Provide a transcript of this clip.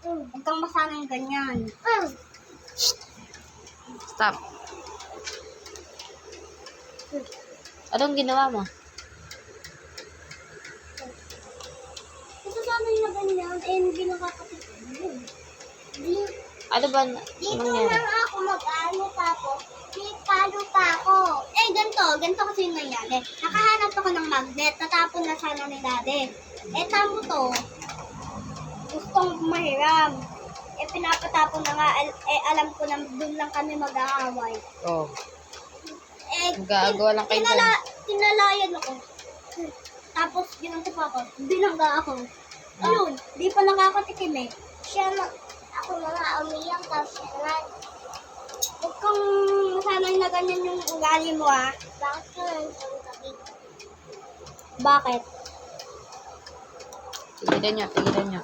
Huwag kang masanay ganyan. Stop. Anong ginawa mo? Masasanay na ganyan, hindi nakakatikin. Ano ba Dito nangyari? lang ako mag-ano tapos, palo pa ako. Ganito kasi yung nangyari. Nakahanap ako ng magnet, natapon na sana ni Daddy. Tamo to, gustong mahiram. Pinapatapon na nga, alam ko na doon lang kami mag-aaway. Oh. Gagawa lang kayo doon. Tinalayan ako. Tapos, ginanto pa ako, binangga ako. Ayun, di pa nakakatikim eh. Ako na nga umiyak, tapos siya na. Huwag kang masanay na ganyan yung ugali mo ah. Bakit ka lang isang gabi? Bakit? Tigilan nyo, tigilan nyo.